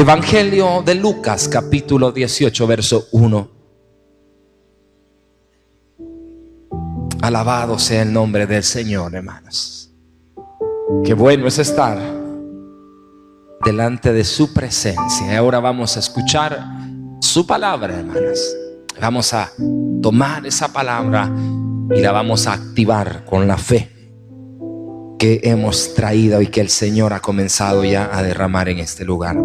Evangelio de Lucas, capítulo 18, verso 1. Alabado sea el nombre del Señor, hermanos. Qué bueno es estar delante de su presencia. Y ahora vamos a escuchar su palabra, hermanos. Vamos a tomar esa palabra y la vamos a activar con la fe que hemos traído y que el Señor ha comenzado ya a derramar en este lugar.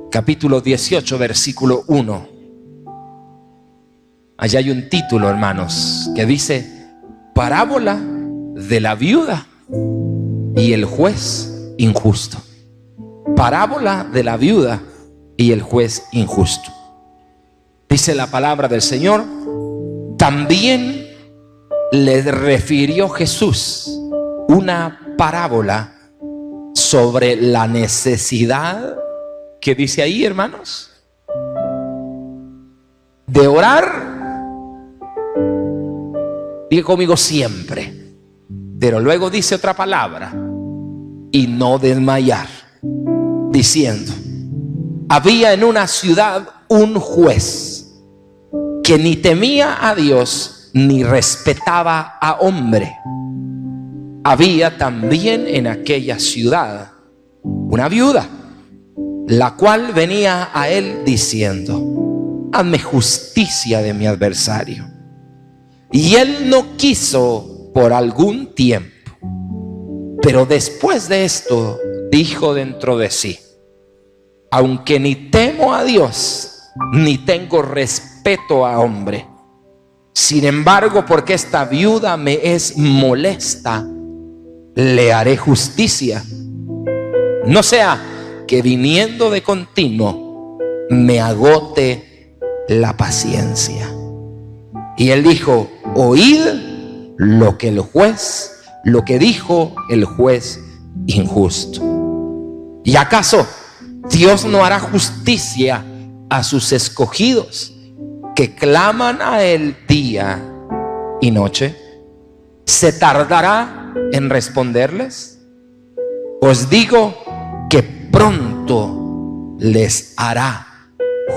Capítulo 18, versículo 1. Allá hay un título, hermanos, que dice: parábola de la viuda y el juez injusto. Parábola de la viuda y el juez injusto. Dice la palabra del Señor: también le refirió Jesús una parábola sobre la necesidad, ¿qué dice ahí, hermanos? De orar. Diga conmigo: siempre. Pero luego dice otra palabra: y no desmayar, diciendo: había en una ciudad un juez que ni temía a Dios ni respetaba a hombre. Había también en aquella ciudad una viuda, la cual venía a él diciendo: hazme justicia de mi adversario. Y él no quiso por algún tiempo, pero después de esto dijo dentro de sí: aunque ni temo a Dios ni tengo respeto a hombre, sin embargo, porque esta viuda me es molesta, le haré justicia, no sea que viniendo de continuo me agote la paciencia. Y él dijo: oíd lo que dijo el juez injusto. ¿Y acaso Dios no hará justicia a sus escogidos que claman a él día y noche? ¿Se tardará en responderles? Os digo que pronto les hará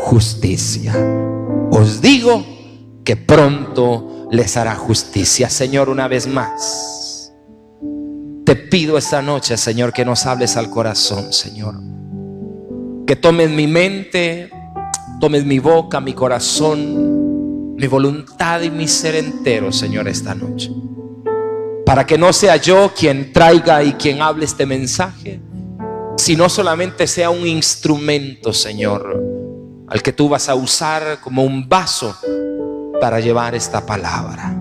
justicia. Os digo que pronto les hará justicia. Señor, una vez más te pido esta noche, Señor, que nos hables al corazón, Señor. Que tomes mi mente, tomes mi boca, mi corazón, mi voluntad y mi ser entero, Señor, esta noche. Para que no sea yo quien traiga y quien hable este mensaje, sino solamente sea un instrumento, Señor, al que tú vas a usar como un vaso para llevar esta palabra.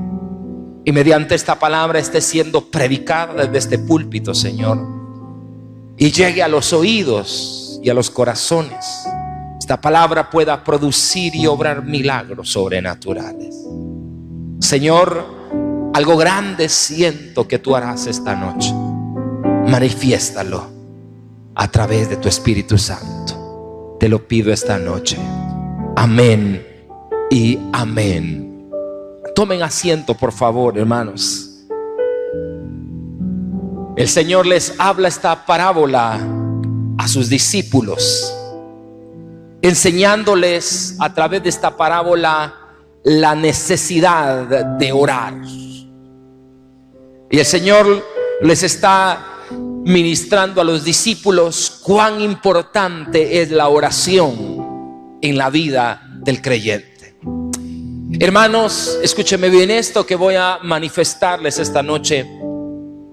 Y mediante esta palabra esté siendo predicada desde este púlpito, Señor, y llegue a los oídos y a los corazones. Esta palabra pueda producir y obrar milagros sobrenaturales. Señor, algo grande siento que tú harás esta noche. Manifiéstalo a través de tu Espíritu Santo. Te lo pido esta noche. Amén y amén. Tomen asiento, por favor, hermanos. El Señor les habla esta parábola a sus discípulos, enseñándoles a través de esta parábola la necesidad de orar. Y el Señor les está ministrando a los discípulos cuán importante es la oración en la vida del creyente. Hermanos, escúcheme bien esto que voy a manifestarles esta noche.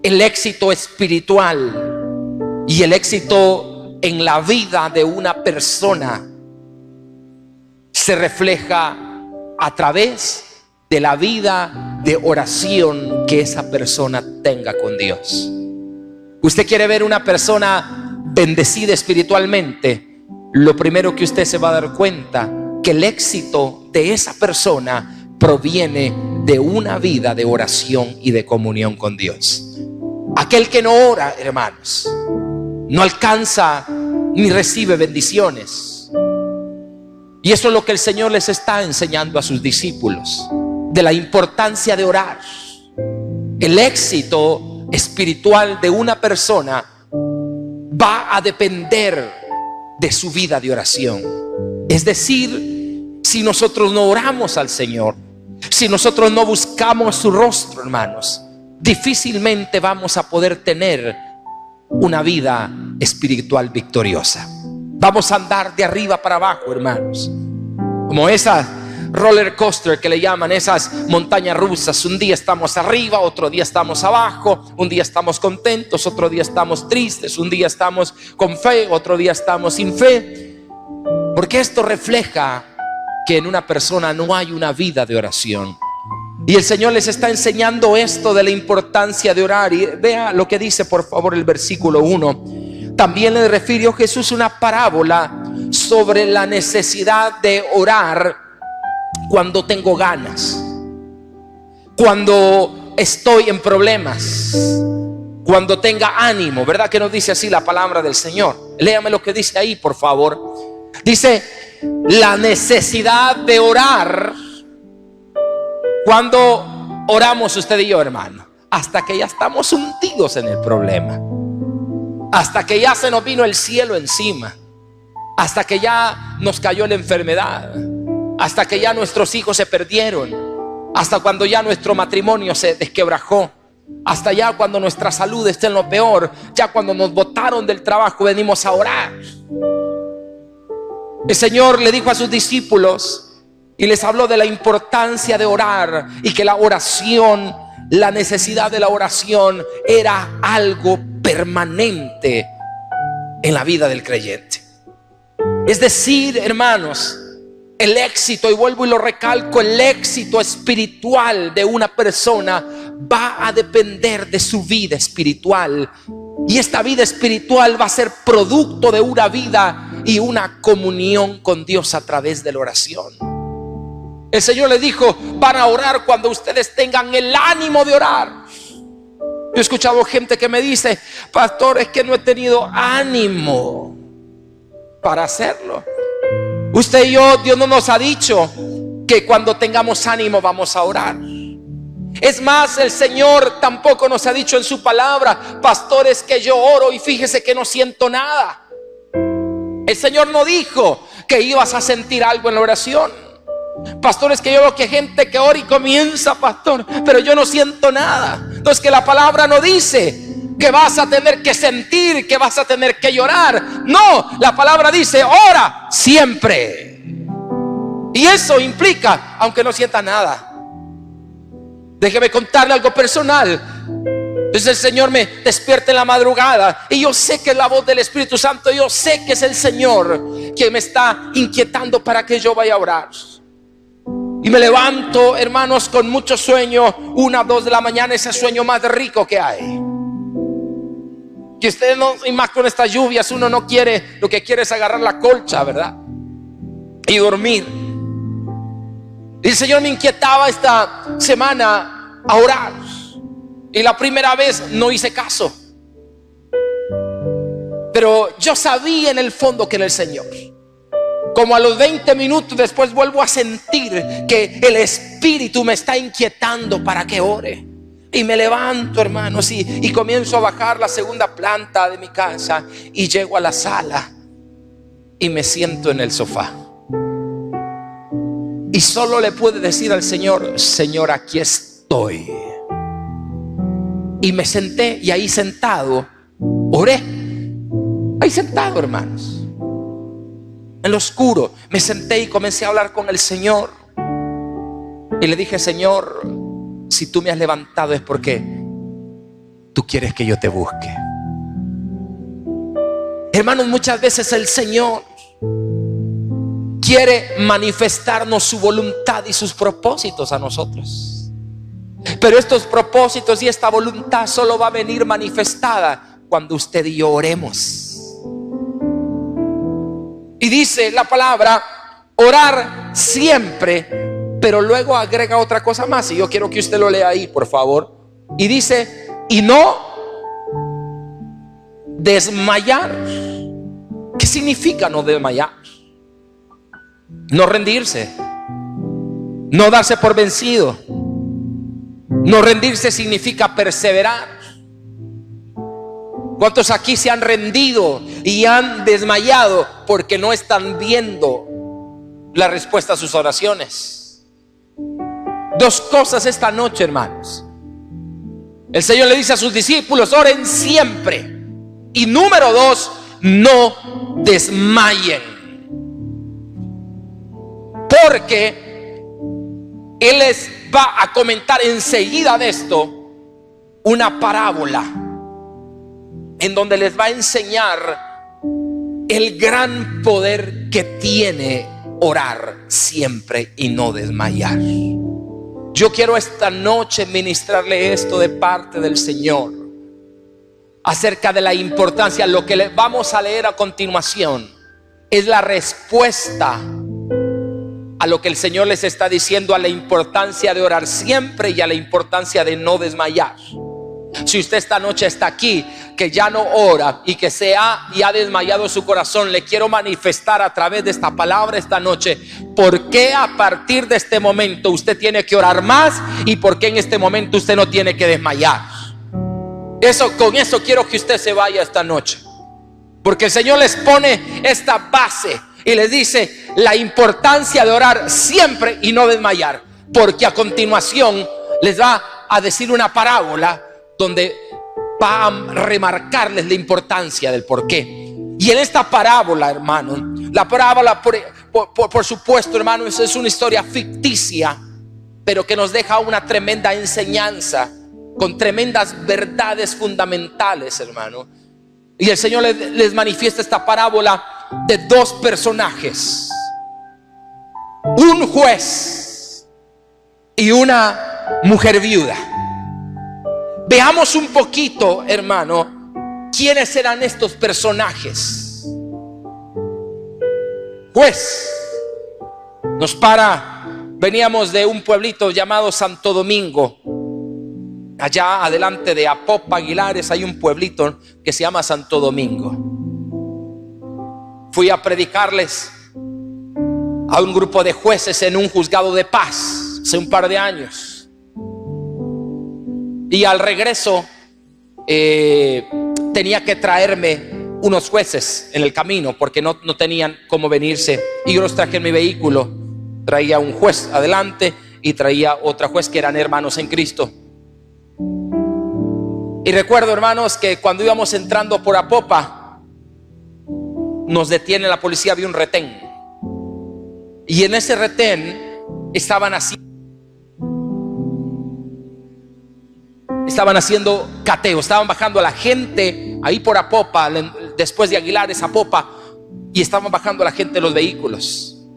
El éxito espiritual y el éxito en la vida de una persona se refleja a través de la vida de oración que esa persona tenga con Dios. Usted quiere ver una persona bendecida espiritualmente, lo primero que usted se va a dar cuenta que el éxito de esa persona proviene de una vida de oración y de comunión con Dios. Aquel que no ora, hermanos, no alcanza ni recibe bendiciones. Y eso es lo que el Señor les está enseñando a sus discípulos, de la importancia de orar. El éxito espiritual de una persona va a depender de su vida de oración. Es decir, si nosotros no oramos al Señor, si nosotros no buscamos su rostro, hermanos, difícilmente vamos a poder tener una vida espiritual victoriosa. Vamos a andar de arriba para abajo, hermanos, como esa roller coaster que le llaman, esas montañas rusas. Un día estamos arriba, otro día estamos abajo, un día estamos contentos, otro día estamos tristes, un día estamos con fe, otro día estamos sin fe, porque esto refleja que en una persona no hay una vida de oración. Y el Señor les está enseñando esto de la importancia de orar. Y vea lo que dice, por favor, el versículo 1. También le refirió Jesús una parábola sobre la necesidad de orar cuando tengo ganas, cuando estoy en problemas, cuando tenga ánimo. ¿Verdad que nos dice así la palabra del Señor? Léame lo que dice ahí, por favor. Dice: la necesidad de orar. Cuando oramos usted y yo, hermano, hasta que ya estamos hundidos en el problema, hasta que ya se nos vino el cielo encima, hasta que ya nos cayó la enfermedad, hasta que ya nuestros hijos se perdieron, hasta cuando ya nuestro matrimonio se desquebrajó, hasta ya cuando nuestra salud está en lo peor, ya cuando nos botaron del trabajo, venimos a orar. El Señor le dijo a sus discípulos y les habló de la importancia de orar, y que la oración, la necesidad de la oración era algo permanente en la vida del creyente. Es decir, hermanos, el éxito, y vuelvo y lo recalco, el éxito espiritual de una persona va a depender de su vida espiritual. Y esta vida espiritual va a ser producto de una vida y una comunión con Dios a través de la oración. El Señor le dijo: van a orar cuando ustedes tengan el ánimo de orar. Yo he escuchado gente que me dice: pastor, es que no he tenido ánimo para hacerlo. Usted y yo, Dios no nos ha dicho que cuando tengamos ánimo vamos a orar. Es más, el Señor tampoco nos ha dicho en su palabra: pastor, es que yo oro y fíjese que no siento nada. El Señor no dijo que ibas a sentir algo en la oración. Pastor, es que yo veo que hay gente que ora y comienza, pastor, pero yo no siento nada. Entonces, que la palabra no dice que vas a tener que sentir, que vas a tener que llorar. No, la palabra dice: ora siempre. Y eso implica, aunque no sienta nada. Déjeme contarle algo personal. Entonces el Señor me despierta en la madrugada y yo sé que es la voz del Espíritu Santo. Yo sé que es el Señor quien me está inquietando para que yo vaya a orar. Y me levanto, hermanos, con mucho sueño, 1, 2 de la mañana, ese sueño más rico que hay. Que ustedes no, y más con estas lluvias, uno no quiere, lo que quiere es agarrar la colcha, ¿verdad? Y dormir. Y el Señor me inquietaba esta semana a orar. Y la primera vez no hice caso. Pero yo sabía en el fondo que era el Señor. Como a los 20 minutos después vuelvo a sentir que el Espíritu me está inquietando para que ore. Y me levanto, hermanos, y comienzo a bajar la segunda planta de mi casa. Y llego a la sala y me siento en el sofá. Y solo le pude decir al Señor: Señor, aquí estoy. Y me senté, y ahí sentado oré. Ahí sentado, hermanos, en lo oscuro, me senté y comencé a hablar con el Señor. Y le dije: Señor, si tú me has levantado es porque tú quieres que yo te busque. Hermanos, muchas veces el Señor quiere manifestarnos su voluntad y sus propósitos a nosotros. Pero estos propósitos y esta voluntad solo va a venir manifestada cuando usted y yo oremos. Y dice la palabra: orar siempre. Pero luego agrega otra cosa más, y yo quiero que usted lo lea ahí, por favor. Y dice: y no desmayar. ¿Qué significa no desmayar? No rendirse, no darse por vencido. No rendirse significa perseverar. ¿Cuántos aquí se han rendido y han desmayado porque no están viendo la respuesta a sus oraciones? Dos cosas esta noche, hermanos. El Señor le dice a sus discípulos: oren siempre. Y número dos, no desmayen. Porque Él les va a comentar enseguida de esto una parábola en donde les va a enseñar el gran poder que tiene orar siempre y no desmayar. Yo quiero esta noche ministrarle esto de parte del Señor acerca de la importancia. Lo que le vamos a leer a continuación es la respuesta a lo que el Señor les está diciendo, a la importancia de orar siempre y a la importancia de no desmayar. Si usted esta noche está aquí, que ya no ora y que se ha desmayado su corazón, le quiero manifestar a través de esta palabra esta noche por qué a partir de este momento usted tiene que orar más y por qué en este momento usted no tiene que desmayar. Con eso quiero que usted se vaya esta noche, porque el Señor les pone esta base y les dice la importancia de orar siempre y no desmayar, porque a continuación les va a decir una parábola donde va a remarcarles la importancia del porqué. Y en esta parábola, hermano, la parábola por supuesto, hermano, es una historia ficticia, pero que nos deja una tremenda enseñanza con tremendas verdades fundamentales, hermano. Y el Señor les manifiesta esta parábola de dos personajes: un juez y una mujer viuda. Veamos un poquito, hermano, quiénes eran estos personajes. Juez. Veníamos de un pueblito llamado Santo Domingo. Allá adelante de Apopa, Aguilares, hay un pueblito que se llama Santo Domingo. Fui a predicarles a un grupo de jueces en un juzgado de paz hace un par de años. Y al regreso tenía que traerme unos jueces en el camino porque no tenían cómo venirse. Y yo los traje en mi vehículo. Traía un juez adelante y traía otra juez que eran hermanos en Cristo. Y recuerdo, hermanos, que cuando íbamos entrando por Apopa, nos detiene la policía, había un retén. Y en ese retén estaban haciendo cateo, estaban bajando a la gente ahí por Apopa, después de Aguilares, Apopa, y estaban bajando a la gente de los vehículos.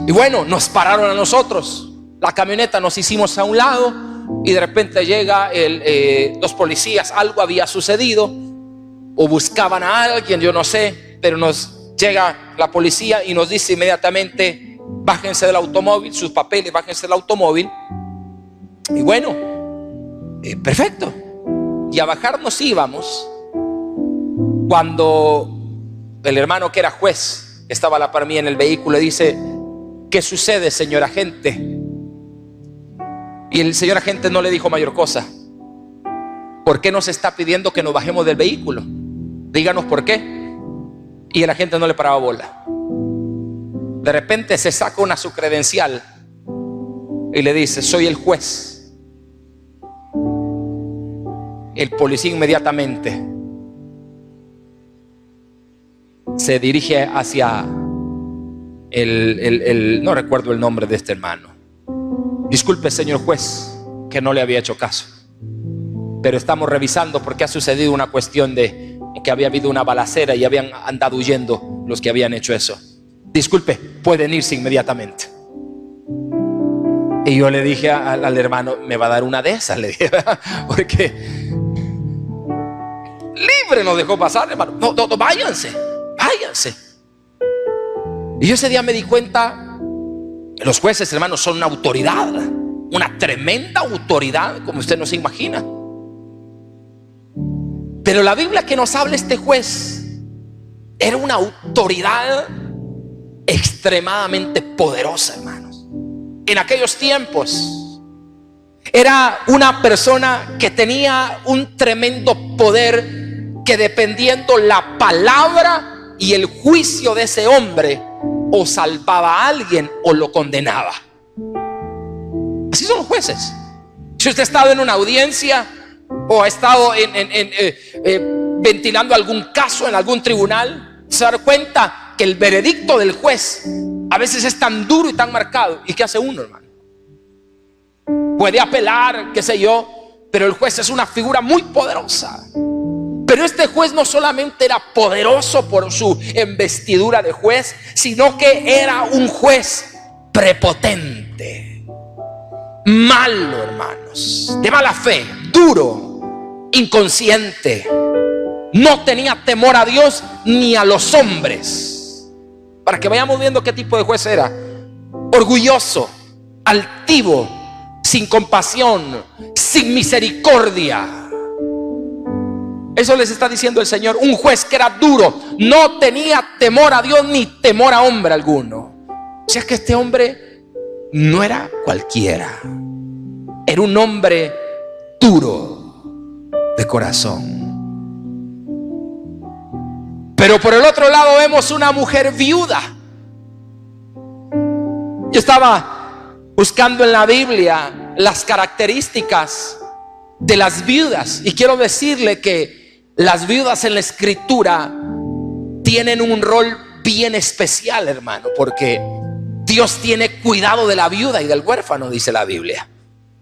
Y bueno, nos pararon a nosotros, la camioneta, nos hicimos a un lado y de repente llega los policías. Algo había sucedido o buscaban a alguien, yo no sé, pero nos llega la policía y nos dice inmediatamente: bájense del automóvil, sus papeles, bájense del automóvil. Y bueno, perfecto. Y a bajar nos íbamos cuando el hermano que era juez, que estaba a la par mía en el vehículo, le dice: ¿qué sucede, señor agente? Y el señor agente no le dijo mayor cosa. ¿Por qué nos está pidiendo que nos bajemos del vehículo? Díganos por qué. Y el agente no le paraba bola. De repente se saca su credencial y le dice: soy el juez. El policía inmediatamente se dirige hacia no recuerdo el nombre de este hermano. Disculpe, señor juez, que no le había hecho caso, pero estamos revisando porque ha sucedido una cuestión de que había habido una balacera y habían andado huyendo los que habían hecho eso. Disculpe, pueden irse inmediatamente. Y yo le dije al hermano: me va a dar una de esas, le dije, porque libre nos dejó pasar, hermano. No, váyanse. Y yo ese día me di cuenta, los jueces, hermanos, son una autoridad, una tremenda autoridad, como usted no se imagina. Pero la Biblia que nos habla este juez era una autoridad extremadamente poderosa, hermanos. En aquellos tiempos Era una persona que tenía un tremendo poder, que dependiendo la palabra y el juicio de ese hombre, o salvaba a alguien o lo condenaba. Así son los jueces. Si usted ha estado en una audiencia o ha estado ventilando algún caso en algún tribunal, se da cuenta que el veredicto del juez a veces es tan duro y tan marcado. ¿Y qué hace uno, hermano? Puede apelar, qué sé yo, pero el juez es una figura muy poderosa. Pero este juez no solamente era poderoso por su investidura de juez, sino que era un juez prepotente, malo, hermanos, de mala fe, duro, inconsciente. No tenía temor a Dios ni a los hombres. Para que vayamos viendo qué tipo de juez era: orgulloso, altivo, sin compasión, sin misericordia. Eso les está diciendo el Señor. Un juez que era duro, no tenía temor a Dios ni temor a hombre alguno. O sea que este hombre no era cualquiera, era un hombre duro de corazón. Pero por el otro lado vemos una mujer viuda. Yo estaba buscando en la Biblia las características de las viudas, y quiero decirle que las viudas en la Escritura tienen un rol bien especial, hermano, porque Dios tiene cuidado de la viuda y del huérfano, dice la Biblia.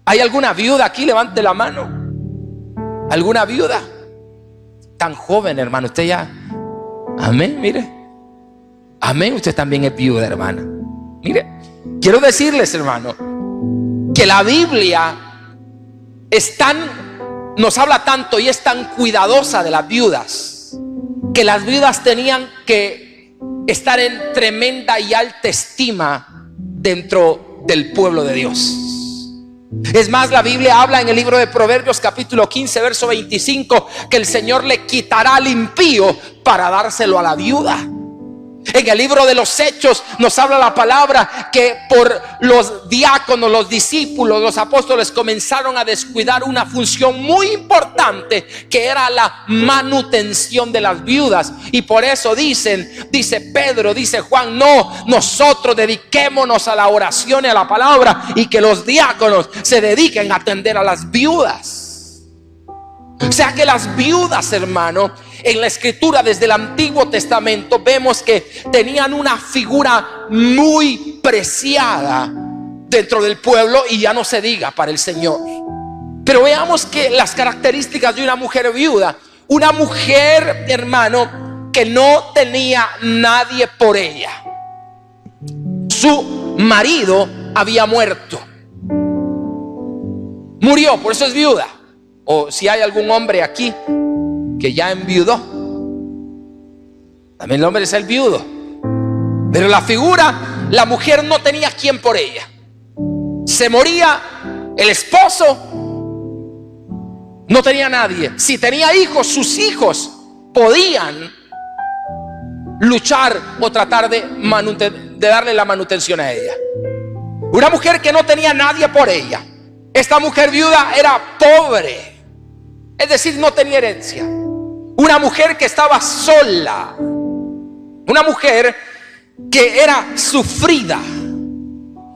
¿Hay alguna viuda aquí? Levante la mano. ¿Alguna viuda? Tan joven, hermano, usted ya. Amén, mire. Amén, usted también es viuda, hermana. Mire, quiero decirles, hermano, que la Biblia nos habla tanto y es tan cuidadosa de las viudas, que las viudas tenían que estar en tremenda y alta estima dentro del pueblo de Dios. Es más, la Biblia habla en el libro de Proverbios capítulo 15 verso 25 que el Señor le quitará al impío para dárselo a la viuda. En el libro de los Hechos nos habla la palabra que por los diáconos, los discípulos, los apóstoles comenzaron a descuidar una función muy importante, que era la manutención de las viudas. Y por eso dice Pedro, dice Juan: no, nosotros dediquémonos a la oración y a la palabra, y que los diáconos se dediquen a atender a las viudas. O sea que las viudas, hermano, en la Escritura desde el Antiguo Testamento vemos que tenían una figura muy preciada dentro del pueblo, y ya no se diga para el Señor. Pero veamos que las características de una mujer viuda: una mujer, hermano, que no tenía nadie por ella. Su marido había muerto, murió, por eso es viuda. O si hay algún hombre aquí que ya enviudó, también el hombre es el viudo. Pero la figura, la mujer no tenía quien por ella. Se moría el esposo, no tenía nadie. Si tenía hijos, sus podían luchar o tratar de darle la manutención a ella. Una mujer que no tenía nadie por ella. Esta mujer viuda era pobre, es decir, no tenía herencia. Una mujer que estaba sola, una mujer que era sufrida,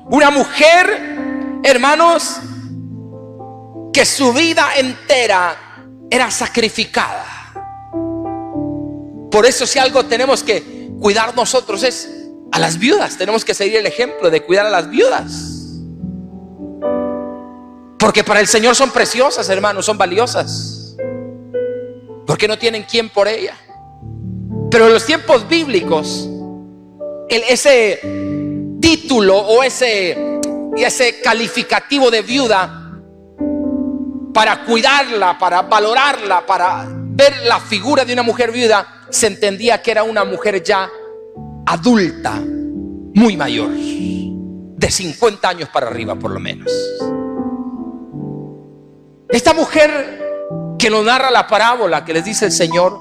una mujer, hermanos, que su vida entera era sacrificada. Por eso, si algo tenemos que cuidar nosotros es a las viudas. Tenemos que seguir el ejemplo de cuidar a las viudas, porque para el Señor son preciosas, hermanos, son valiosas, porque no tienen quien por ella. Pero en los tiempos bíblicos, ese título o ese calificativo de viuda, para cuidarla, para valorarla, para ver la figura de una mujer viuda, se entendía que era una mujer ya adulta, muy mayor, de 50 años para arriba por lo menos. Esta mujer que nos narra la parábola que les dice el Señor,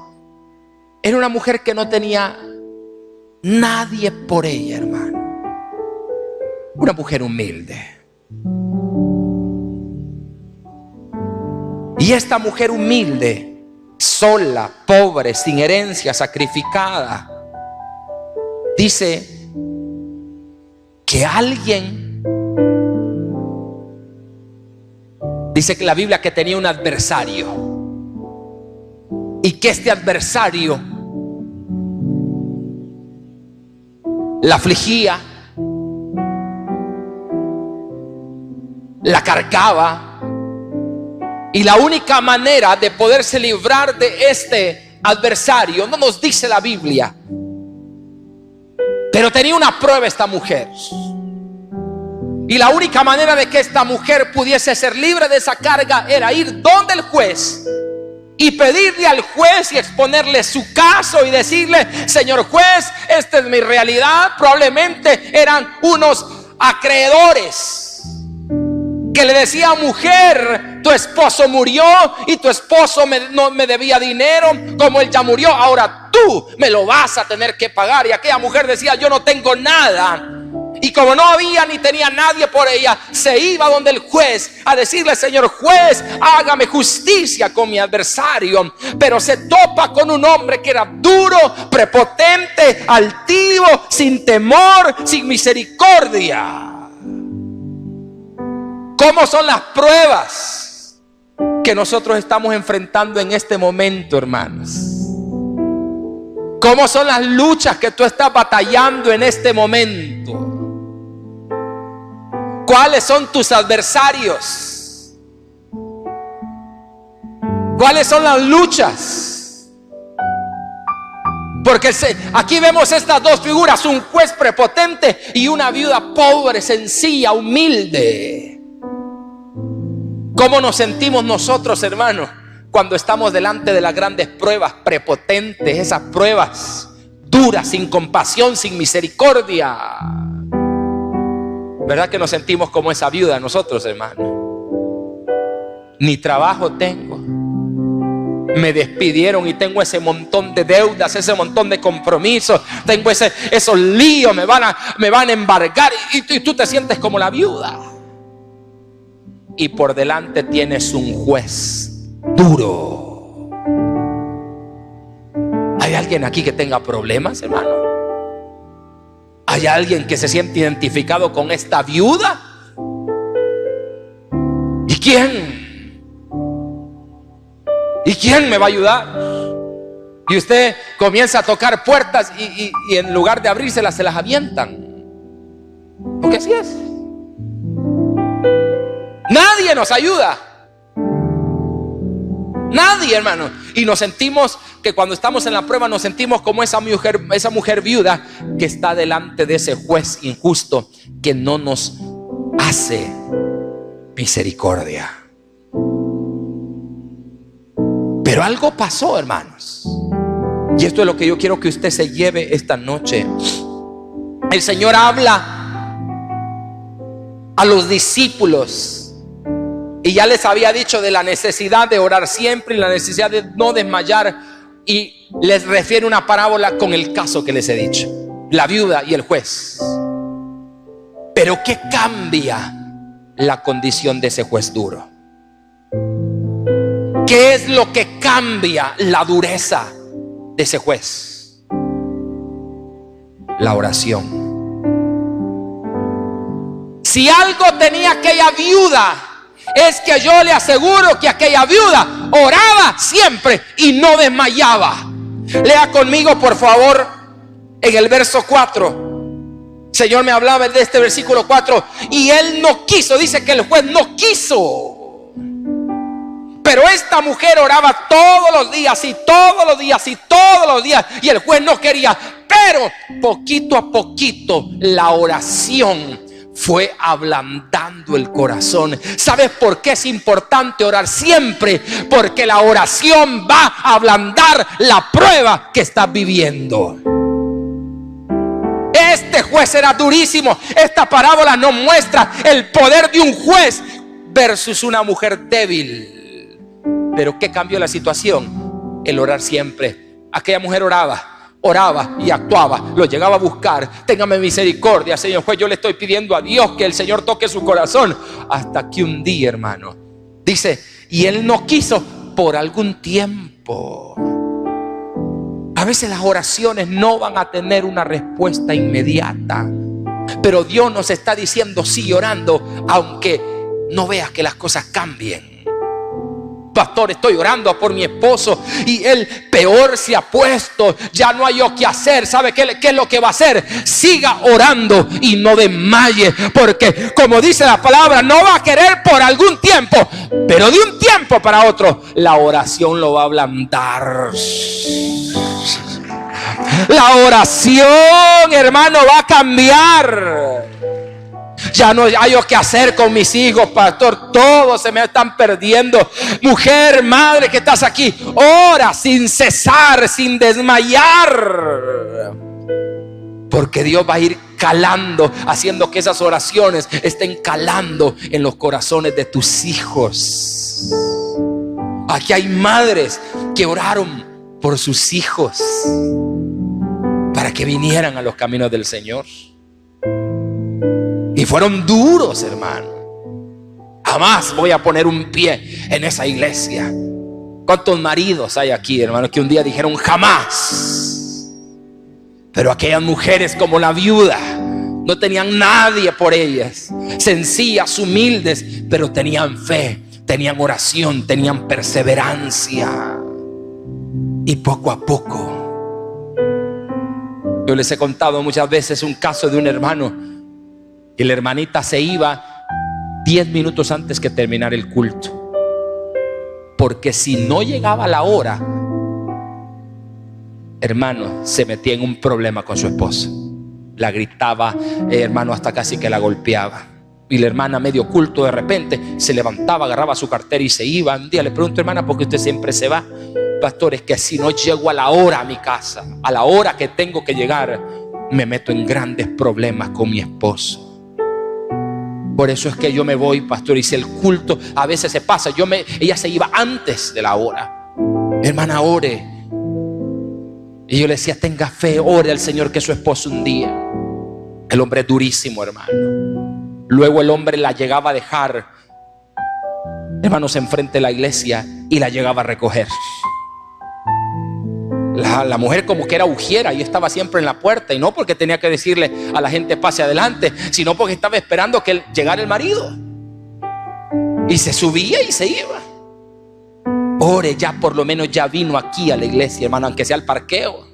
era una mujer que no tenía nadie por ella, hermano. Una mujer humilde. Y esta mujer humilde, sola, pobre, sin herencia, sacrificada, dice que alguien, dice que la Biblia que tenía un adversario, y que este adversario la afligía, la cargaba, y la única manera de poderse librar de este adversario, no nos dice la Biblia, pero tenía una prueba esta mujer. Y la única manera de que esta mujer pudiese ser libre de esa carga era ir donde el juez y pedirle al juez y exponerle su caso y decirle: señor juez, esta es mi realidad. Probablemente eran unos acreedores que le decía: mujer, tu esposo murió y tu esposo no me debía dinero. Como él ya murió, ahora tú me lo vas a tener que pagar. Y aquella mujer decía: yo no tengo nada. Y como no había ni tenía nadie por ella, se iba donde el juez a decirle: señor juez, hágame justicia con mi adversario. Pero se topa con un hombre que era duro, prepotente, altivo, sin temor, sin misericordia. ¿Cómo son las pruebas que nosotros estamos enfrentando en este momento, hermanos? ¿Cómo son las luchas que tú estás batallando en este momento? ¿Cuáles son tus adversarios? ¿Cuáles son las luchas? Porque aquí vemos estas dos figuras: un juez prepotente y una viuda pobre, sencilla, humilde. ¿Cómo nos sentimos nosotros, hermanos, cuando estamos delante de las grandes pruebas prepotentes, esas pruebas duras, sin compasión, sin misericordia? ¿Verdad que nos sentimos como esa viuda nosotros, hermanos? Ni trabajo tengo, me despidieron y tengo ese montón de deudas, ese montón de compromisos, tengo esos líos, me van a embargar, y tú te sientes como la viuda. Y por delante tienes un juez duro. ¿Hay alguien aquí que tenga problemas, hermano? ¿Hay alguien que se siente identificado con esta viuda? ¿Y quién? ¿Y quién me va a ayudar? Y usted comienza a tocar puertas y en lugar de abrírselas, se las avientan. Porque así es. Nadie nos ayuda. Nadie, hermano. Y nos sentimos que cuando estamos en la prueba, nos sentimos como esa mujer viuda que está delante de ese juez injusto que no nos hace misericordia. Pero algo pasó, hermanos, y esto es lo que yo quiero que usted se lleve esta noche. El Señor habla a los discípulos y ya les había dicho de la necesidad de orar siempre y la necesidad de no desmayar, y les refiere una parábola con el caso que les he dicho, la viuda y el juez. Pero ¿qué cambia la condición de ese juez duro? ¿Qué es lo que cambia la dureza de ese juez? La oración. Si algo tenía aquella viuda, es que yo le aseguro que aquella viuda oraba siempre y no desmayaba. Lea conmigo, por favor, en el verso 4. El Señor me hablaba de este versículo 4. Y él no quiso, dice que el juez no quiso. Pero esta mujer oraba todos los días y todos los días y todos los días, y el juez no quería. Pero poquito a poquito la oración fue ablandando el corazón. ¿Sabes por qué es importante orar siempre? Porque la oración va a ablandar la prueba que estás viviendo. Este juez era durísimo. Esta parábola nos muestra el poder de un juez versus una mujer débil. Pero ¿qué cambió la situación? El orar siempre. Aquella mujer oraba y actuaba, lo llegaba a buscar. Téngame misericordia, señor juez, yo le estoy pidiendo a Dios que el Señor toque su corazón. Hasta que un día, hermano, dice, y él no quiso por algún tiempo. A veces las oraciones no van a tener una respuesta inmediata, pero Dios nos está diciendo sigue orando aunque no veas que las cosas cambien. Pastor, estoy orando por mi esposo y él peor se ha puesto, ya no hay yo qué hacer. ¿Sabe qué es lo que va a hacer? Siga orando y no desmaye, porque como dice la palabra, no va a querer por algún tiempo, pero de un tiempo para otro la oración lo va a ablandar. La oración, hermano, va a cambiar. Ya no hay yo qué hacer con mis hijos, pastor, todos se me están perdiendo. Mujer, madre que estás aquí, ora sin cesar, sin desmayar, porque Dios va a ir calando, haciendo que esas oraciones estén calando en los corazones de tus hijos. Aquí hay madres que oraron por sus hijos para que vinieran a los caminos del Señor. Y fueron duros, hermano. Jamás voy a poner un pie en esa iglesia. ¿Cuántos maridos hay aquí, hermano, que un día dijeron jamás? Pero aquellas mujeres como la viuda, no tenían nadie por ellas, sencillas, humildes, pero tenían fe, tenían oración, tenían perseverancia. Y poco a poco, yo les he contado muchas veces un caso de un hermano, y la hermanita se iba 10 minutos antes que terminar el culto, porque si no llegaba la hora, hermano, se metía en un problema con su esposa. La gritaba, hermano, hasta casi que la golpeaba. Y la hermana, medio culto, de repente se levantaba, agarraba su cartera y se iba. Un día le pregunto, hermana, ¿por qué usted siempre se va? Pastor, es que si no llego a la hora a mi casa, a la hora que tengo que llegar, me meto en grandes problemas con mi esposo. Por eso es que yo me voy, pastor. Y si el culto a veces se pasa, ella se iba antes de la hora. Hermana, ore. Y yo le decía, tenga fe, ore al Señor que su esposo un día. El hombre es durísimo, hermano. Luego el hombre la llegaba a dejar, hermanos, enfrente de la iglesia, y la llegaba a recoger. La mujer como que era ujera y estaba siempre en la puerta, y no porque tenía que decirle a la gente pase adelante, sino porque estaba esperando que llegara el marido, y se subía y se iba. Ore, ya por lo menos ya vino aquí a la iglesia, hermano, aunque sea al parqueo.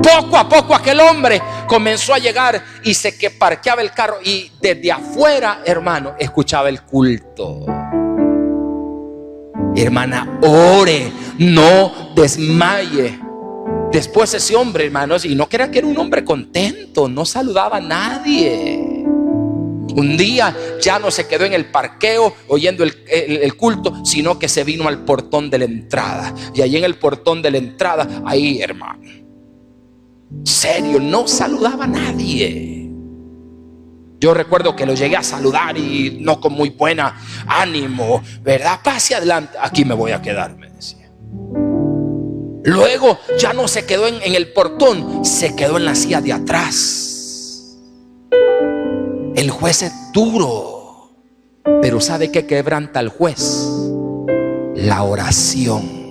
Poco a poco aquel hombre comenzó a llegar y se que parqueaba el carro, y desde afuera, hermano, escuchaba el culto. Hermana, ore, no desmaye. Después ese hombre, hermanos, y no crean que era un hombre contento, no saludaba a nadie. Un día ya no se quedó en el parqueo oyendo el culto, sino que se vino al portón de la entrada. Y allí en el portón de la entrada, ahí, hermano, serio, no saludaba a nadie. Yo recuerdo que lo llegué a saludar y no con muy buena ánimo, ¿verdad? Pase adelante, aquí me voy a quedar, me decía. Luego ya no se quedó en el portón, se quedó en la silla de atrás. El juez es duro, pero ¿sabe qué quebranta al juez? La oración.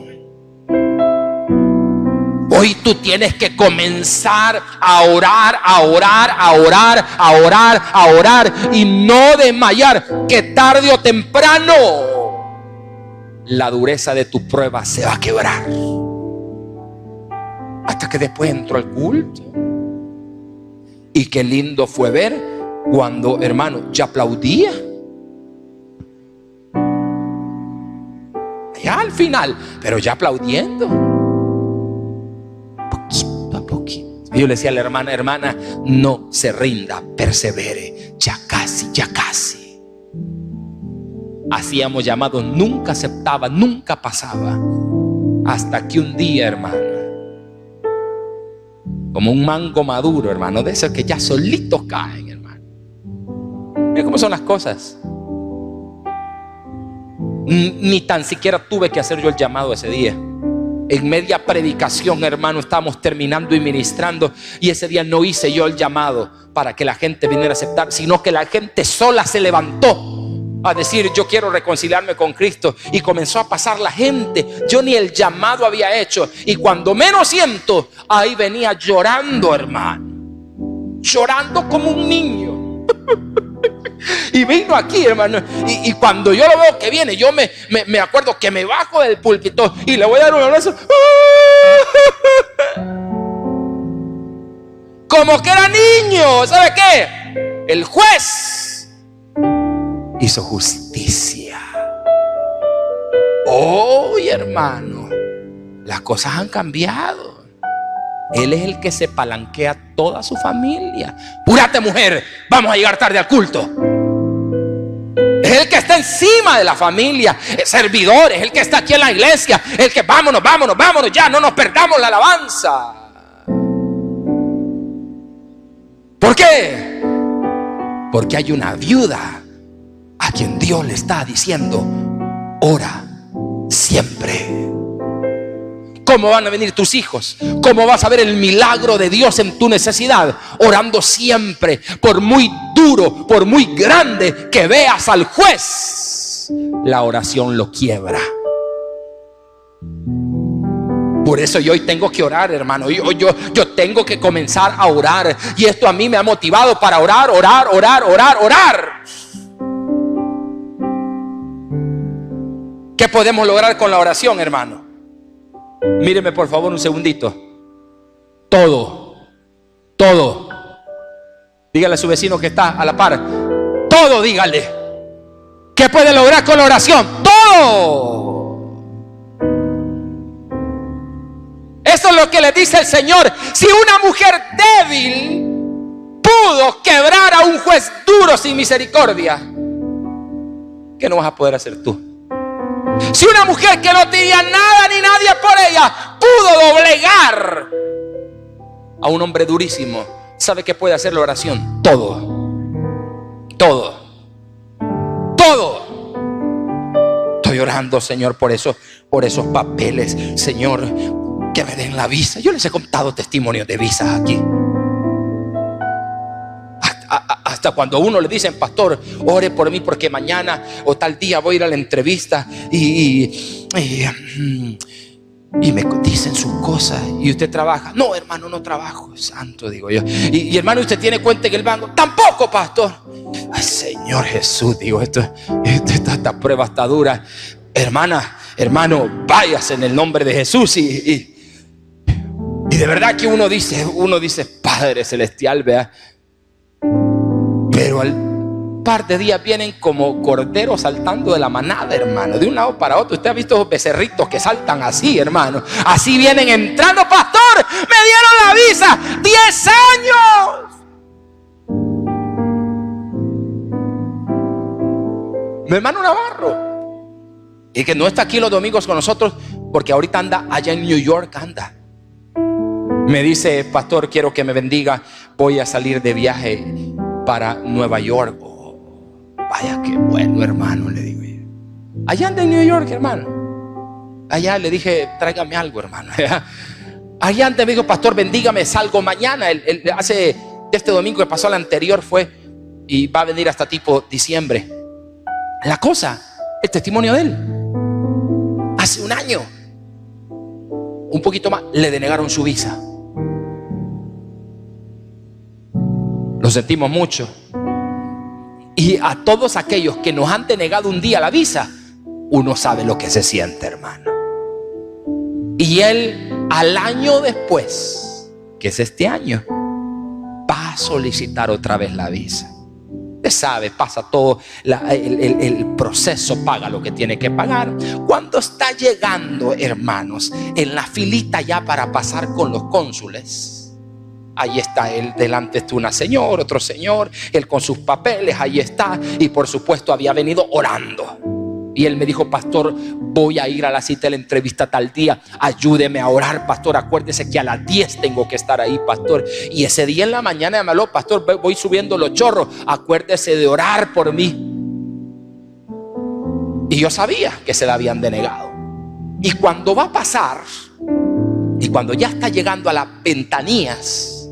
Hoy tú tienes que comenzar a orar, a orar, a orar, a orar, a orar, y no desmayar, que tarde o temprano la dureza de tu prueba se va a quebrar. Hasta que después entró al culto. Y qué lindo fue ver cuando, hermano, ya aplaudía. Ya al final, pero ya aplaudiendo. Y yo le decía a la hermana, no se rinda, persevere, ya casi, ya casi. Hacíamos llamados, nunca aceptaba, nunca pasaba, hasta que un día, hermano, como un mango maduro, hermano, de esos que ya solitos caen, hermano. Mira cómo son las cosas. Ni tan siquiera tuve que hacer yo el llamado ese día. En media predicación, hermano, estábamos terminando y ministrando, y ese día no hice yo el llamado para que la gente viniera a aceptar, sino que la gente sola se levantó a decir: yo quiero reconciliarme con Cristo. Y comenzó a pasar la gente. Yo ni el llamado había hecho. Y cuando menos siento, ahí venía llorando, hermano. Llorando como un niño. Y vino aquí, hermano. Y cuando yo lo veo que viene, yo me acuerdo que me bajo del púlpito y le voy a dar un abrazo. Como que era niño. ¿Sabe qué? El juez hizo justicia. Hoy, hermano, las cosas han cambiado. Él es el que se palanquea toda su familia. Púrate, mujer, vamos a llegar tarde al culto. Es el que está encima de la familia. El servidor, es el que está aquí en la iglesia. El que vámonos, ya no nos perdamos la alabanza. ¿Por qué? Porque hay una viuda a quien Dios le está diciendo: ora siempre. ¿Cómo van a venir tus hijos? ¿Cómo vas a ver el milagro de Dios en tu necesidad? Orando siempre. Por muy duro, por muy grande que veas al juez, la oración lo quiebra. Por eso yo hoy tengo que orar, hermano. Yo tengo que comenzar a orar. Y esto a mí me ha motivado para orar. ¿Qué podemos lograr con la oración, hermano? Míreme por favor un segundito. Todo. Dígale a su vecino que está a la par. Todo, dígale. ¿Qué puede lograr con la oración? Todo. Eso es lo que le dice el Señor. Si una mujer débil pudo quebrar a un juez duro sin misericordia, ¿qué no vas a poder hacer tú? Si una mujer que no tenía nada ni nadie por ella pudo doblegar a un hombre durísimo, ¿sabe qué puede hacer la oración? Todo. Estoy orando, Señor, por esos papeles, Señor, que me den la visa. Yo les he contado testimonios de visas aquí. Hasta cuando a uno le dicen: pastor, ore por mí porque mañana o tal día voy a ir a la entrevista y me dicen sus cosas. Y usted trabaja. No, hermano, no trabajo. Santo, digo yo. Y hermano, usted tiene cuenta en el banco. Tampoco, pastor. Ay, Señor Jesús, digo, esta prueba está dura. Hermano, váyase en el nombre de Jesús. Y de verdad que uno dice, Padre Celestial, vea. Pero al par de días vienen como corderos saltando de la manada, hermano, de un lado para otro. Usted ha visto esos becerritos que saltan así, hermano. Así vienen entrando. Pastor, me dieron la visa. 10 años. Mi hermano Navarro, y que no está aquí los domingos con nosotros porque ahorita anda allá en New York, anda. Me dice: pastor, quiero que me bendiga. Voy a salir de viaje para Nueva York. Oh, vaya, qué bueno, hermano, le digo yo. Allá anda en New York, hermano. Allá le dije: tráigame algo, hermano. Allá anda, me dijo: pastor, bendígame, salgo mañana. Hace este domingo que pasó, el anterior fue, y va a venir hasta tipo diciembre. La cosa, el testimonio de él, hace un año, un poquito más, le denegaron su visa. Lo sentimos mucho. Y a todos aquellos que nos han denegado un día la visa, uno sabe lo que se siente, hermano. Y él, al año después, que es este año, va a solicitar otra vez la visa. Usted sabe, pasa todo el proceso, paga lo que tiene que pagar. Cuando está llegando, hermanos, en la filita ya para pasar con los cónsules, ahí está él, delante está una señora, otro señor, él con sus papeles, ahí está. Y por supuesto había venido orando. Y él me dijo: pastor, voy a ir a la cita de la entrevista tal día, ayúdeme a orar, pastor, acuérdese que a las 10 tengo que estar ahí, pastor. Y ese día en la mañana me habló: pastor, voy subiendo los chorros, acuérdese de orar por mí. Y yo sabía que se la habían denegado. Y cuando va a pasar, y cuando ya está llegando a las ventanillas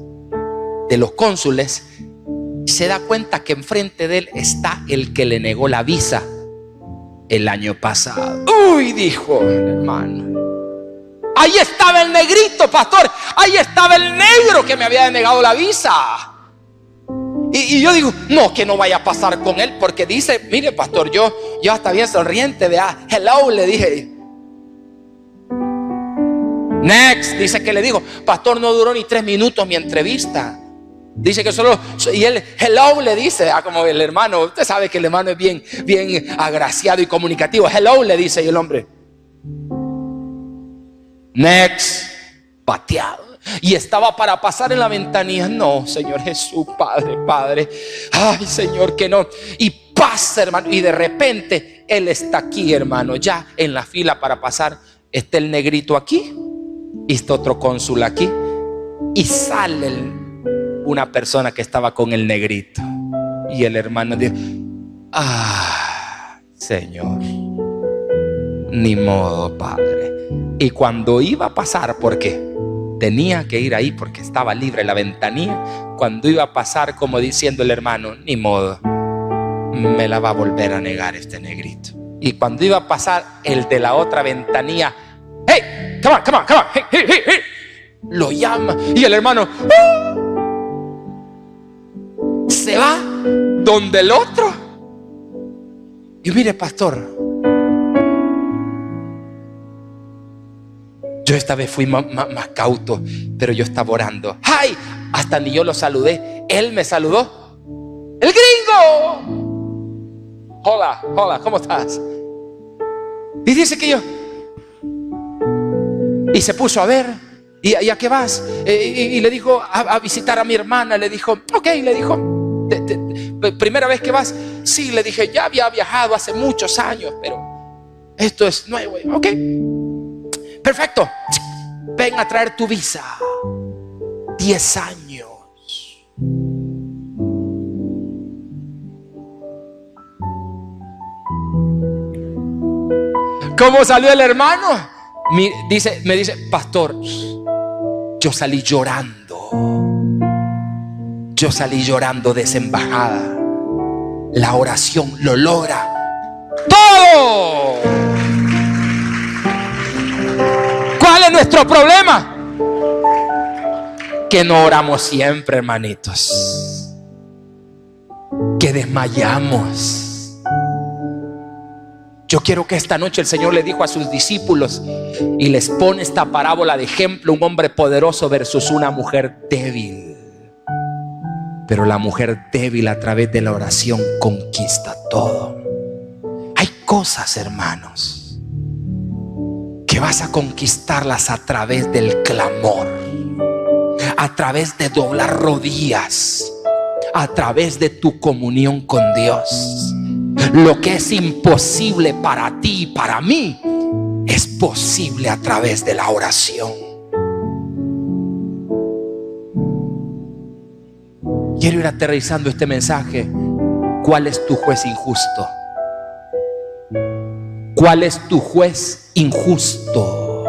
de los cónsules, se da cuenta que enfrente de él está el que le negó la visa el año pasado. Uy, dijo el hermano, ahí estaba el negrito, pastor, ahí estaba el negro que me había denegado la visa. Y yo digo, no, que no vaya a pasar con él, porque dice, mire pastor, yo hasta bien sonriente, vea, hello, le dije. Next, dice que le digo, pastor, no duró ni 3 minutos mi entrevista. Dice que solo, y él, hello, le dice, como el hermano, usted sabe que el hermano es bien agraciado y comunicativo. Hello, le dice, y el hombre, next, pateado. Y estaba para pasar en la ventanilla. No, Señor Jesús, Padre, ay, Señor, que no. Y pasa, hermano, y de repente él está aquí, hermano, ya en la fila para pasar. Está el negrito aquí y está otro cónsul aquí, y sale una persona que estaba con el negrito. Y el hermano dijo, Señor, ni modo, Padre. Y cuando iba a pasar, porque tenía que ir ahí porque estaba libre la ventanilla, cuando iba a pasar, como diciendo el hermano, ni modo, me la va a volver a negar este negrito. Y cuando iba a pasar el de la otra ventanilla, hey, come on, hey, lo llama, y el hermano se va donde el otro. Y mire, pastor, yo esta vez fui más cauto, pero yo estaba orando. ¡Ay! Hasta ni yo lo saludé. Él me saludó. ¡El gringo! Hola, ¿cómo estás? Y dice que yo. Y se puso a ver. ¿Y a qué vas? Y le dijo, a visitar a mi hermana. Le dijo, ok, le dijo, ¿primera vez que vas? Sí, le dije, ya había viajado hace muchos años, pero esto es nuevo. Ok, perfecto, ven a traer tu visa. 10 años. ¿Cómo salió el hermano? Me dice, pastor, yo salí llorando de esa embajada. La oración lo logra todo. ¿Cuál es nuestro problema? Que no oramos siempre, hermanitos. Que desmayamos. Yo quiero que esta noche el Señor le dijo a sus discípulos y les pone esta parábola de ejemplo: un hombre poderoso versus una mujer débil. Pero la mujer débil, a través de la oración, conquista todo. Hay cosas, hermanos, que vas a conquistarlas a través del clamor, a través de doblar rodillas, a través de tu comunión con Dios. Lo que es imposible para ti y para mí es posible a través de la oración. Quiero ir aterrizando este mensaje. ¿Cuál es tu juez injusto? ¿Cuál es tu juez injusto?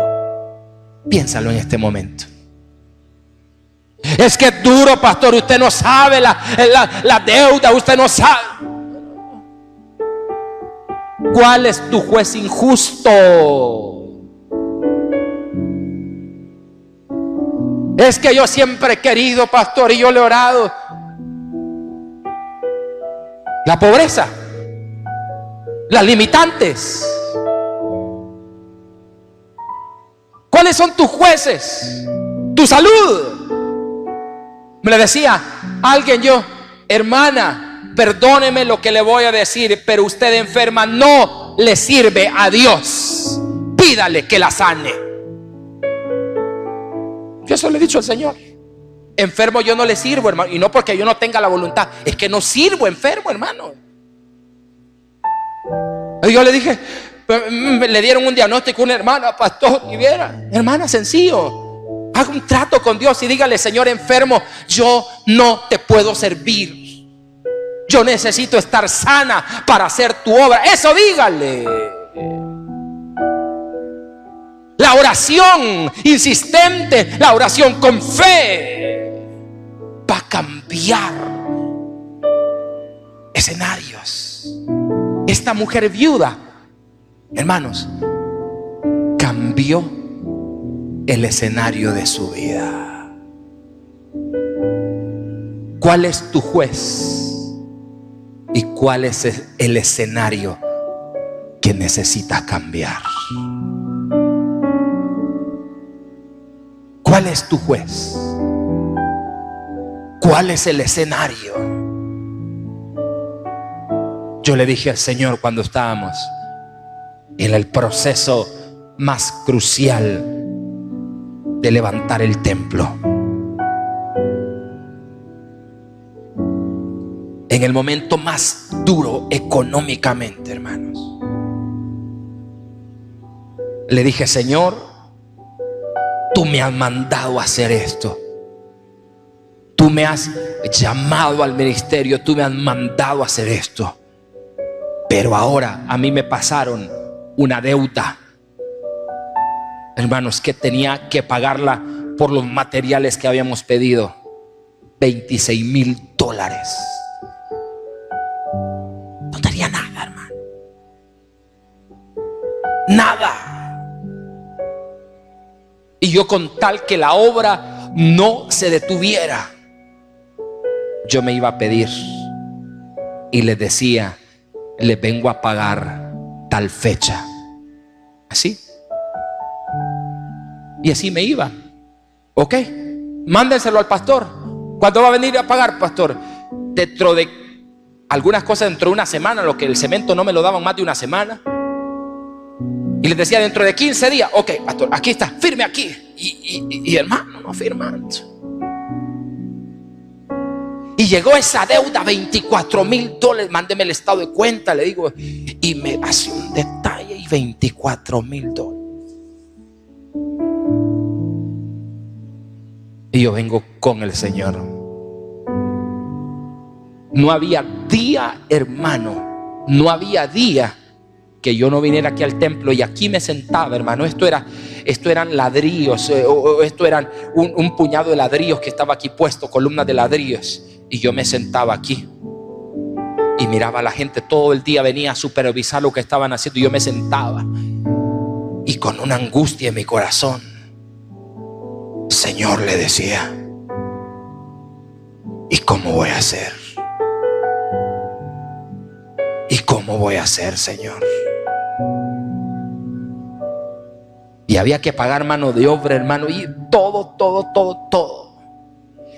Piénsalo en este momento. Es que es duro, pastor, usted no sabe la deuda, usted no sabe. ¿Cuál es tu juez injusto? Es que yo siempre he querido, pastor, y yo le he orado. La pobreza, las limitantes. ¿Cuáles son tus jueces? Tu salud. Me le decía alguien yo, hermana, perdóneme lo que le voy a decir, pero usted enferma no le sirve a Dios. Pídale que la sane. Yo eso le he dicho al Señor. Enfermo yo no le sirvo, hermano. Y no porque yo no tenga la voluntad, es que no sirvo enfermo, hermano. Y yo le dije, le dieron un diagnóstico a una hermana, pastor, y viera, hermana, sencillo, haga un trato con Dios y dígale: Señor, enfermo, yo no te puedo servir. Yo necesito estar sana para hacer tu obra. Eso dígale. La oración insistente, la oración con fe, va a cambiar escenarios. Esta mujer viuda, hermanos, cambió el escenario de su vida. ¿Cuál es tu juez? ¿Y cuál es el escenario que necesitas cambiar? ¿Cuál es tu juez? ¿Cuál es el escenario? Yo le dije al Señor cuando estábamos en el proceso más crucial de levantar el templo, en el momento más duro económicamente, hermanos, le dije: Señor, tú me has mandado a hacer esto. Tú me has llamado al ministerio, tú me has mandado a hacer esto. Pero ahora a mí me pasaron una deuda, hermanos, que tenía que pagarla por los materiales que habíamos pedido. $26,000. No tenía nada, hermano. Nada. Y yo, con tal que la obra no se detuviera, yo me iba a pedir y les decía: les vengo a pagar tal fecha. Así. Y así me iba. Ok, mándenselo al pastor. ¿Cuándo va a venir a pagar, pastor? Dentro de algunas cosas, dentro de una semana. Lo que el cemento no me lo daban más de una semana. Y les decía: dentro de 15 días. Ok, pastor, aquí está, firme aquí. Y hermano, no firmando. Y llegó esa deuda, $24,000. Mándeme el estado de cuenta, le digo. Y me hace un detalle, y $24,000. Y yo vengo con el Señor. No había día, hermano, no había día que yo no viniera aquí al templo y aquí me sentaba, hermano. Esto eran ladrillos, esto eran un puñado de ladrillos que estaba aquí puesto, columnas de ladrillos. Y yo me sentaba aquí y miraba a la gente. Todo el día venía a supervisar lo que estaban haciendo, y yo me sentaba y con una angustia en mi corazón, Señor, le decía: ¿y cómo voy a hacer? ¿Y cómo voy a hacer, Señor? Y había que pagar mano de obra, hermano, y todo.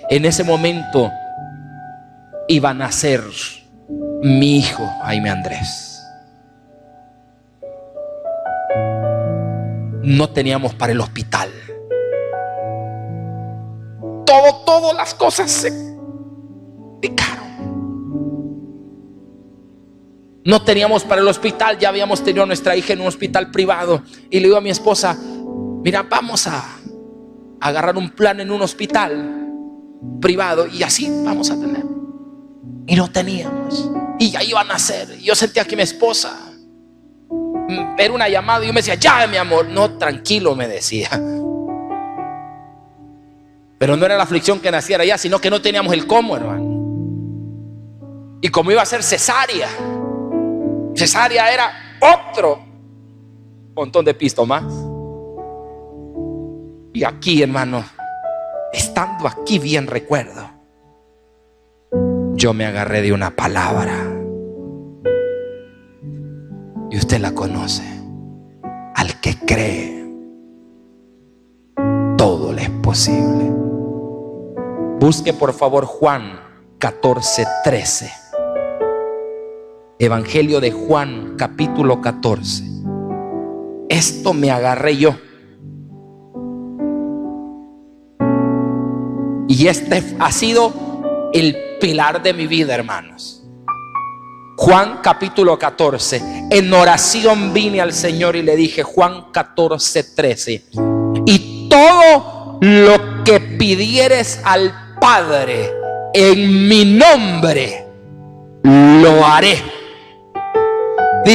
En ese momento iba a nacer mi hijo, Jaime Andrés. No teníamos para el hospital. Todas las cosas se picaron. No teníamos para el hospital. Ya habíamos tenido a nuestra hija en un hospital privado. Y le digo a mi esposa: mira, vamos a agarrar un plan en un hospital privado y así vamos a tener. Y no teníamos. Y ya iban a nacer. Y yo sentía que mi esposa era una llamada, y yo me decía: ya, mi amor. No, tranquilo, me decía. Pero no era la aflicción que naciera ya, sino que no teníamos el cómo, hermano. Y como iba a ser cesárea era otro montón de pisto más. Y aquí, hermano, estando aquí, bien recuerdo, yo me agarré de una palabra, y usted la conoce: al que cree, todo le es posible. Busque por favor Juan 14:13. Evangelio de Juan, capítulo 14. Esto me agarré yo. Y este ha sido el pilar de mi vida, hermanos. Juan capítulo 14. En oración vine al Señor y le dije: Juan 14:13. Y todo lo que pidieres al Padre en mi nombre, lo haré. ¿Qué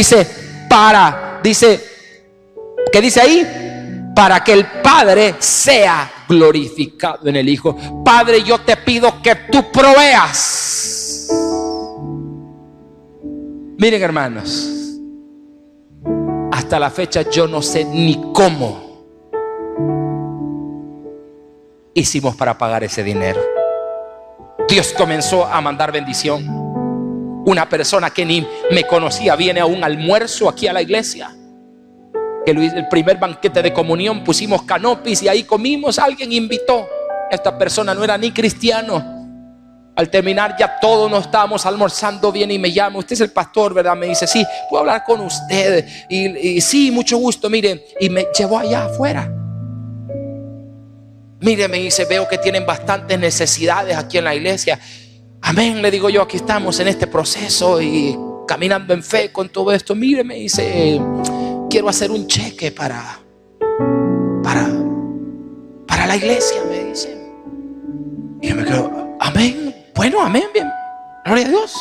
dice ahí? Para que el Padre sea glorificado en el Hijo. Padre, yo te pido que tú proveas Miren, hermanos, hasta la fecha yo no sé ni cómo hicimos para pagar ese dinero. Dios comenzó a mandar bendición. Una persona que ni me conocía viene a un almuerzo aquí a la iglesia. El primer banquete de comunión pusimos canopis y ahí comimos. Alguien invitó. Esta persona no era ni cristiano. Al terminar ya todos nos estábamos almorzando bien y me llama: usted es el pastor, ¿verdad? Me dice: sí, puedo hablar con usted. Y sí, mucho gusto, mire. Y me llevó allá afuera. Mire, me dice: veo que tienen bastantes necesidades aquí en la iglesia. Amén, le digo yo, aquí estamos en este proceso y caminando en fe con todo esto. Mire, me dice, quiero hacer un cheque para la iglesia, me dice. Y yo me quedo: amén, bueno, amén, bien, gloria a Dios,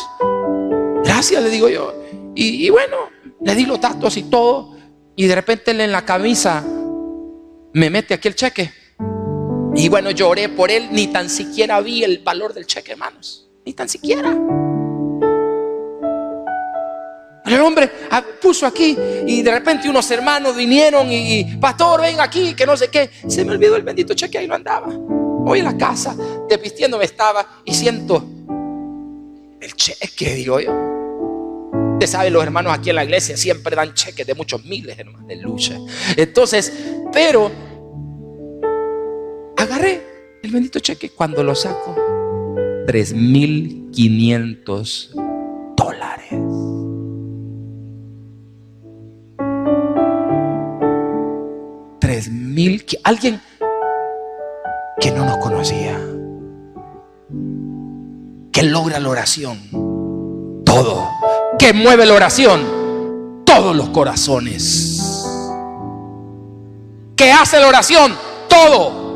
gracias, le digo yo. Y bueno, le di los datos y todo. Y de repente en la camisa me mete aquí el cheque. Y bueno, lloré por él. Ni tan siquiera vi el valor del cheque, hermanos. Ni tan siquiera. El hombre puso aquí. Y de repente unos hermanos vinieron y pastor, ven aquí, que no sé qué. Se me olvidó el bendito cheque, ahí lo andaba. Hoy en la casa, desvistiéndome estaba. Y siento el cheque, digo yo. Usted sabe, los hermanos aquí en la iglesia siempre dan cheques de muchos miles, hermanos, de lucha. Entonces, pero agarré el bendito cheque. Cuando lo saco, $3,500. Alguien que no nos conocía, que logra la oración, todo, que mueve la oración, todos los corazones, que hace la oración, todo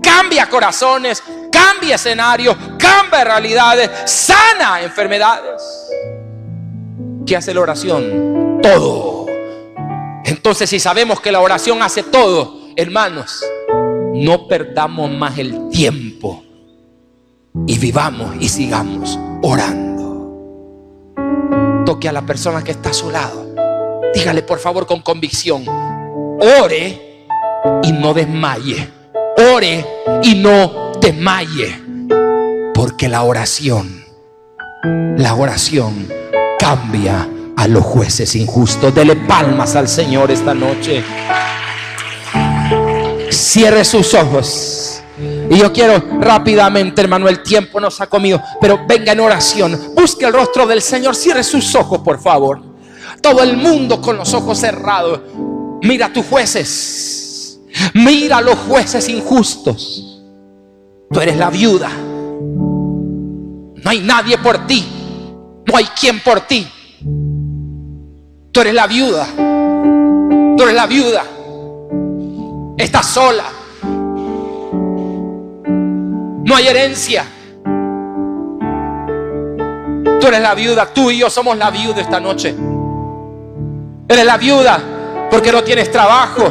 cambia corazones, cambia escenarios, cambia realidades, sana enfermedades, que hace la oración, todo. Entonces, si sabemos que la oración hace todo, hermanos, no perdamos más el tiempo y vivamos y sigamos orando. Toque a la persona que está a su lado, dígale por favor con convicción: ore y no desmaye. Ore y no desmaye, porque la oración cambia a los jueces injustos. Dele palmas al Señor esta noche. Cierre sus ojos. Y yo quiero rápidamente, hermano, el tiempo nos ha comido, pero venga en oración, busque el rostro del Señor. Cierre sus ojos, por favor. Todo el mundo con los ojos cerrados. Mira a tus jueces, mira a los jueces injustos. Tú eres la viuda. No hay nadie por ti, no hay quien por ti. Tú eres la viuda. Tú eres la viuda. Estás sola. No hay herencia. Tú eres la viuda. Tú y yo somos la viuda esta noche. Eres la viuda porque no tienes trabajo.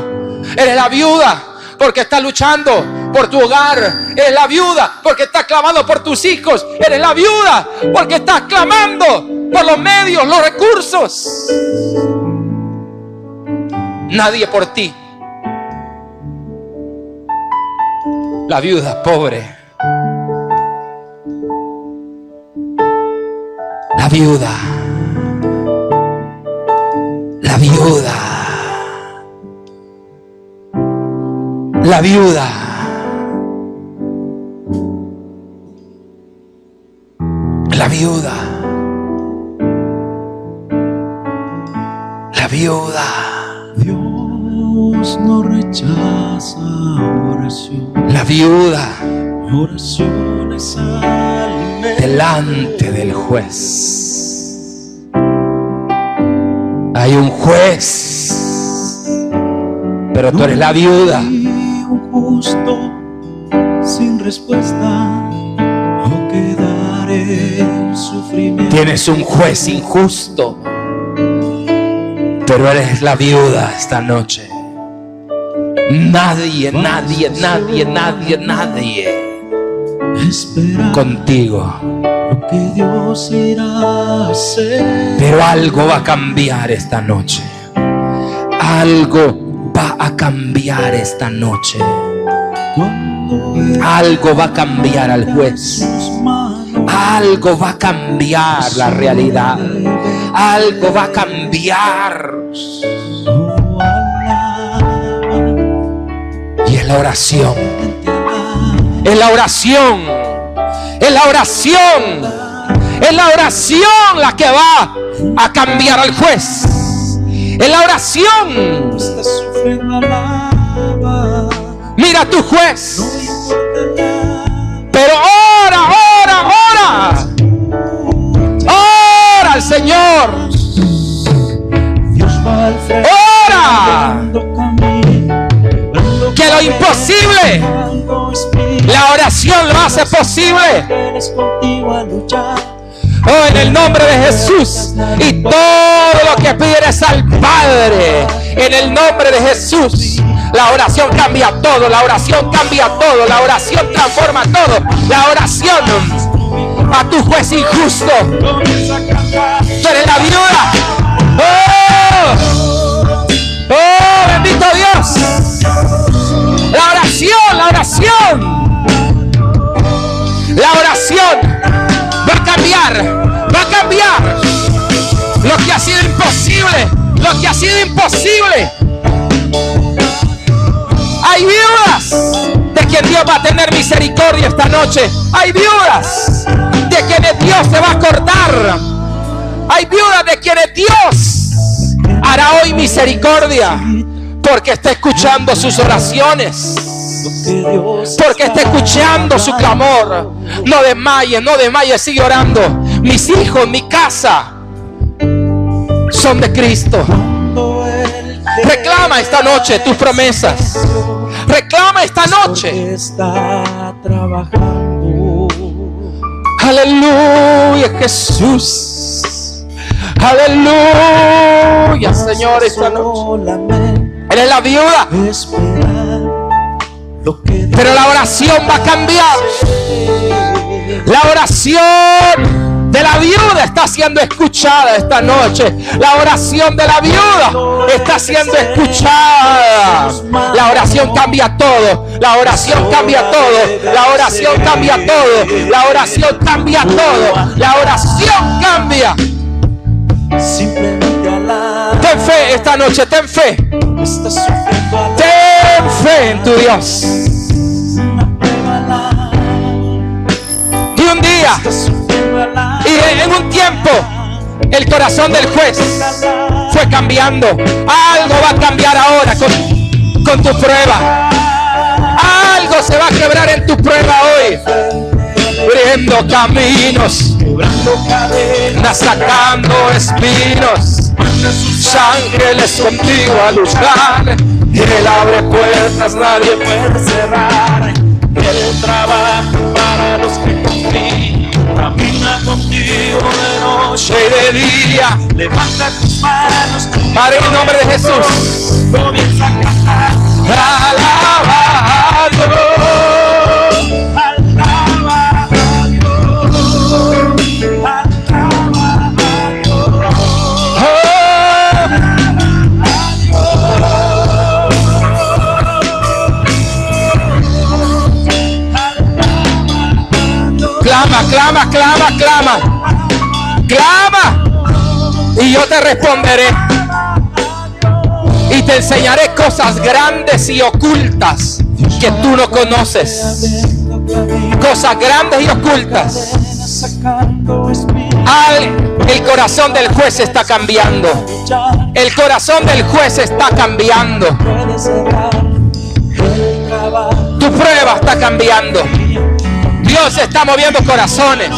Eres la viuda porque estás luchando por tu hogar. Eres la viuda porque estás clamando por tus hijos. Eres la viuda porque estás clamando por los medios, los recursos. Nadie por ti. La viuda pobre. La viuda. La viuda. La viuda. La viuda. La viuda. Dios no rechaza oración. La viuda. Oración es alimento. Delante del juez hay un juez, pero tú eres la viuda. Un justo sin respuesta, no quedaré en sufrimiento. Tienes un juez injusto, pero eres la viuda esta noche. Nadie Espera contigo. lo que Dios irá a hacer. Pero algo va a cambiar esta noche. Algo va a cambiar esta noche. Algo va a cambiar al juez. Algo va a cambiar la realidad. Algo va a cambiar. Y es la oración. Es la oración. Es la oración. Es la oración la que va a cambiar al juez. Es la oración. Mira a tu juez. Pero ora, ora, ora. Ora al Señor. Ora. Que lo imposible, la oración lo hace posible. Oh, en el nombre de Jesús. Y todo lo que pides al Padre, en el nombre de Jesús. La oración cambia todo. La oración cambia todo. La oración transforma todo. La oración a tu juez injusto. Tú eres la viuda. Oh, bendito Dios. La oración, la oración. La oración va a cambiar. Va a cambiar lo que ha sido imposible. Lo que ha sido imposible. Hay viudas de quien Dios va a tener misericordia esta noche. Hay viudas de quienes Dios se va a acordar. Hay viudas de quienes Dios hará hoy misericordia. Porque está escuchando sus oraciones. Porque está escuchando su clamor. No desmayes, no desmayes, sigue orando. Mis hijos, mi casa son de Cristo. Reclama esta noche tus promesas. Reclama esta noche. Aleluya, Jesús. Aleluya, Señor, esta noche. Eres la viuda. Pero la oración va a cambiar. La oración de la viuda está siendo escuchada esta noche. La oración de la viuda está siendo escuchada. La oración cambia todo. La oración cambia todo. La oración cambia todo. La oración cambia todo. La oración cambia. Ten fe esta noche, ten fe. Ten fe en tu Dios. Y un día, y en un tiempo, el corazón del juez fue cambiando. Algo va a cambiar ahora con tu prueba. Algo se va a quebrar en tu prueba hoy. Abriendo caminos, cadenas, sacando espinos. Sus ángeles contigo a luchar. Y Él abre puertas, nadie puede cerrar. Él trabaja para los que confían. Camina contigo de noche y de día. Levanta tus manos. Padre, en el nombre de Jesús. Comienza a cantar. Alaba a Dios. Alaba a Dios. Alaba a Dios. Clama, clama, clama, clama. Clama. Y yo te responderé. Y te enseñaré cosas grandes y ocultas que tú no conoces. Cosas grandes y ocultas. El corazón del juez está cambiando. El corazón del juez está cambiando. Tu prueba está cambiando. Dios está moviendo corazones.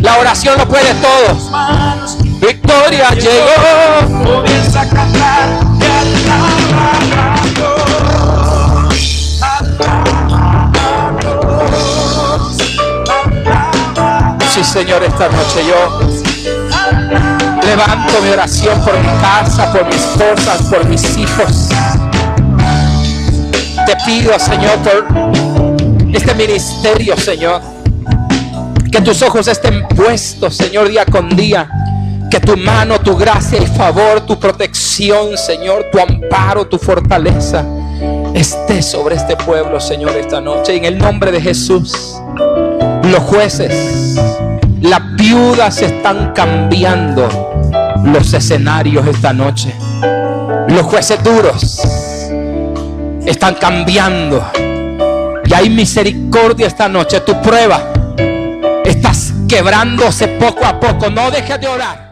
La oración lo puede todo. Victoria llegó. Comienza a cantar. Sí, Señor, esta noche yo levanto mi oración por mi casa, por mis esposas, por mis hijos. Te pido, Señor, por este ministerio, Señor, Que tus ojos estén puestos, Señor, día con día. Que tu mano, tu gracia y favor, tu protección, Señor, tu amparo, tu fortaleza esté sobre este pueblo, Señor, esta noche. En el nombre de Jesús. Los jueces, las viudas están cambiando los escenarios esta noche. Los jueces duros están cambiando. Y hay misericordia esta noche. Tu prueba estás quebrándose poco a poco. No dejes de orar.